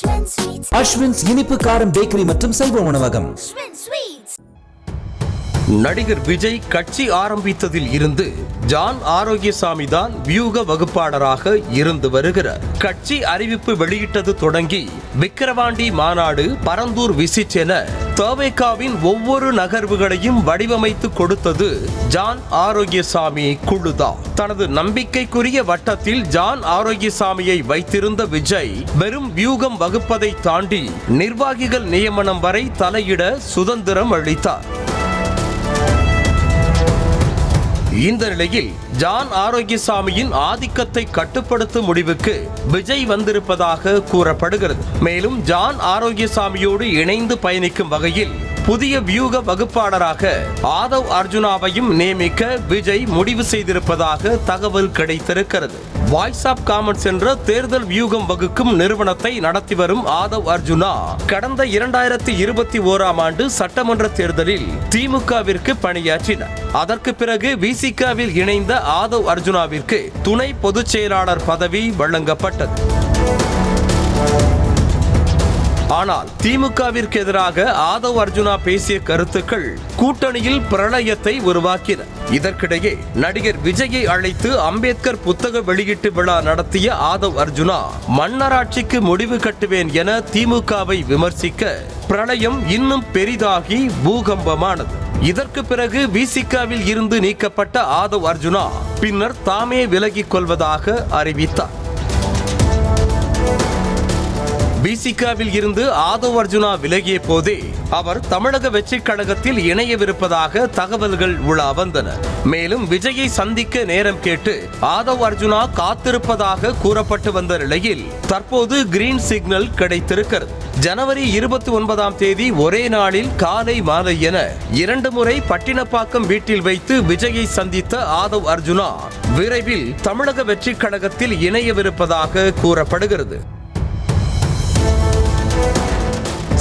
அஸ்வின்ஸ் இனிப்பு காரம் பேக்கரி மற்றும் சைவ உணவகம். நடிகர் விஜய் கட்சி ஆரம்பித்ததில் இருந்து ஜான் ஆரோக்கியசாமி தான் வியூக வகுப்பாளராக இருந்து வருகிறார். கட்சி அறிவிப்பு வெளியிட்டது தொடங்கி விக்கிரவாண்டி மாநாடு, பரந்தூர் விசிட் என தவேகாவின் ஒவ்வொரு நகர்வுகளையும் வடிவமைத்து கொடுத்தது ஜான் ஆரோக்கியசாமி குழுதான். தனது நம்பிக்கைக்குரிய வட்டத்தில் ஜான் ஆரோக்கியசாமியை வைத்திருந்த விஜய் வெறும் வியூகம் வகுப்பதை தாண்டி நிர்வாகிகள் நியமனம் வரை தலையிட சுதந்திரம் அளித்தார். இந்த நிலையில் ஜான் ஆரோக்கியசாமியின் ஆதிக்கத்தை கட்டுப்படுத்தும் முடிவுக்கு விஜய் வந்திருப்பதாக கூறப்படுகிறது. மேலும் ஜான் ஆரோக்கியசாமியோடு இணைந்து பயணிக்கும் வகையில் புதிய வியூக வகுப்பாளராக ஆதவ் அர்ஜுனாவையும் நியமிக்க விஜய் முடிவு செய்திருப்பதாக தகவல் கிடைத்திருக்கிறது. வாய்ஸ் ஆஃப் காமன்ஸ் என்ற தேர்தல் வியூகம் வகுக்கும் நிறுவனத்தை நடத்தி வரும் ஆதவ் அர்ஜுனா கடந்த 2021ஆம் ஆண்டு சட்டமன்ற தேர்தலில் திமுகவிற்கு பணியாற்றினார். அதற்கு பிறகு விசிகாவில் இணைந்த ஆதவ் அர்ஜுனாவிற்கு துணை பொதுச் செயலாளர் பதவி வழங்கப்பட்டது. ஆனால் திமுகவிற்கு எதிராக ஆதவ் அர்ஜுனா பேசிய கருத்துக்கள் கூட்டணியில் பிரளயத்தை உருவாக்கின. இதற்கிடையே நடிகர் விஜயை அழைத்து அம்பேத்கர் புத்தக வெளியீட்டு விழா நடத்திய ஆதவ் அர்ஜுனா மன்னராட்சிக்கு முடிவு கட்டுவேன் என திமுகவை விமர்சிக்க பிரளயம் இன்னும் பெரிதாகி பூகம்பமானது. இதற்கு பிறகு விசிகாவில் இருந்து நீக்கப்பட்ட ஆதவ் அர்ஜுனா பின்னர் தாமே விலகிக் கொள்வதாக அறிவித்தார். விசிகாவில் இருந்து ஆதவ் அர்ஜுனா விலகிய போதே அவர் தமிழக வெற்றிக் கழகத்தில் இணையவிருப்பதாக தகவல்கள் உலா வந்தன. மேலும் விஜயை சந்திக்க நேரம் கேட்டு ஆதவ் அர்ஜுனா காத்திருப்பதாக கூறப்பட்டு வந்த நிலையில் தற்போது கிரீன் சிக்னல் கிடைத்திருக்கிறது. ஜனவரி 29ஆம் தேதி ஒரே நாளில் காலை மாலை என 2 முறை பட்டினப்பாக்கம் வீட்டில் வைத்து விஜயை சந்தித்த ஆதவ் அர்ஜுனா விரைவில் தமிழக வெற்றிக் கழகத்தில் இணையவிருப்பதாக கூறப்படுகிறது.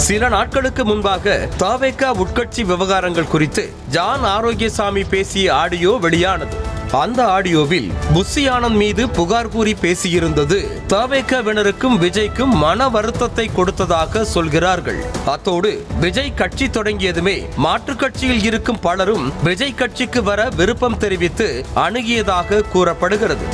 சில நாட்களுக்கு முன்பாக தவேகா உட்கட்சி விவகாரங்கள் குறித்து ஜான் ஆரோக்கியசாமி பேசிய ஆடியோ வெளியானது. அந்த ஆடியோவில் புஷி ஆனந்த் மீது புகார் கூறி பேசியிருந்தது தவேகாவினருக்கும் விஜய்க்கும் மன வருத்தத்தை கொடுத்ததாக சொல்கிறார்கள். அத்தோடு விஜய் கட்சி தொடங்கியதுமே மாற்றுக் கட்சியில் இருக்கும் பலரும் விஜய் கட்சிக்கு வர விருப்பம் தெரிவித்து அணுகியதாக கூறப்படுகிறது.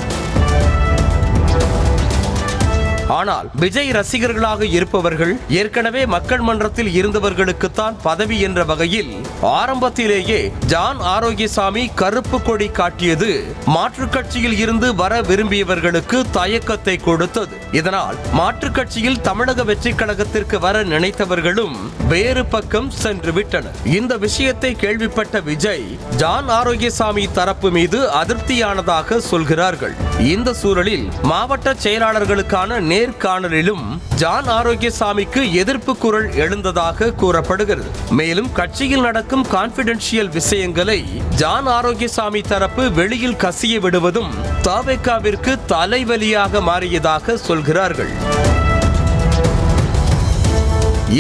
ஆனால் விஜய் ரசிகர்களாக இருப்பவர்கள் ஏற்கனவே மக்கள் மன்றத்தில் இருந்தவர்களுக்குத்தான் பதவி என்ற வகையில் ஆரம்பத்திலேயே ஜான் ஆரோக்கியசாமி கருப்பு கொடி காட்டியது மாற்றுக் கட்சியில் இருந்து வர விரும்பியவர்களுக்கு தயக்கத்தை கொடுத்தது. இதனால் மாற்றுக் கட்சியில் தமிழக வெற்றிக் கழகத்திற்கு வர நினைத்தவர்களும் வேறு பக்கம் சென்று விட்டனர். இந்த விஷயத்தை கேள்விப்பட்ட விஜய் ஜான் ஆரோக்கியசாமி தரப்பு மீது அதிருப்தியானதாக சொல்கிறார்கள். இந்த சூழலில் மாவட்ட செயலாளர்களுக்கான நேர்காணலிலும் ஜான் ஆரோக்கியசாமிக்கு எதிர்ப்பு குரல் எழுந்ததாக கூறப்படுகிறது. மேலும் கட்சியில் நடக்கும் கான்பிடென்ஷியல் விஷயங்களை ஜான் ஆரோக்கியசாமி தரப்பு வெளியில் கசிய விடுவதும் தவேகாவிற்கு தலைவலியாக மாறியதாக சொல்கிறார்கள்.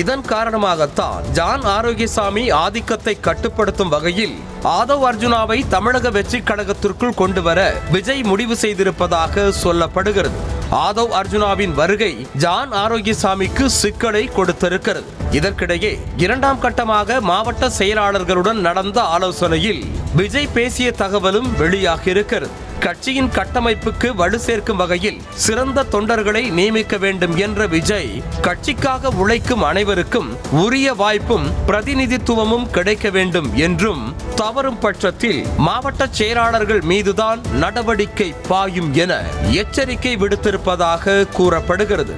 இதன் காரணமாகத்தான் ஜான் ஆரோக்கியசாமி ஆதிக்கத்தை கட்டுப்படுத்தும் வகையில் ஆதவ் அர்ஜுனாவை தமிழக வெற்றிக் கழகத்திற்குள் கொண்டு வர விஜய் முடிவு செய்திருப்பதாக சொல்லப்படுகிறது. ஆதவ் அர்ஜுனாவின் வருகை ஜான் ஆரோக்கியசாமிக்கு சிக்கலை கொடுத்திருக்கிறது. இதற்கிடையே 2ஆம் கட்டமாக மாவட்ட செயலாளர்களுடன் நடந்த ஆலோசனையில் விஜய் பேசிய தகவலும் வெளியாகியிருக்கிறது. கட்சியின் கட்டமைப்புக்கு வலு சேர்க்கும் வகையில் சிறந்த தொண்டர்களை நியமிக்க வேண்டும் என்ற விஜய் கட்சிக்காக உழைக்கும் அனைவருக்கும் உரிய வாய்ப்பும் பிரதிநிதித்துவமும் கிடைக்க வேண்டும் என்றும் தவறும் பட்சத்தில் மாவட்ட செயலாளர்கள் மீதுதான் நடவடிக்கை பாயும் என எச்சரிக்கை விடுத்திருப்பதாக கூறப்படுகிறது.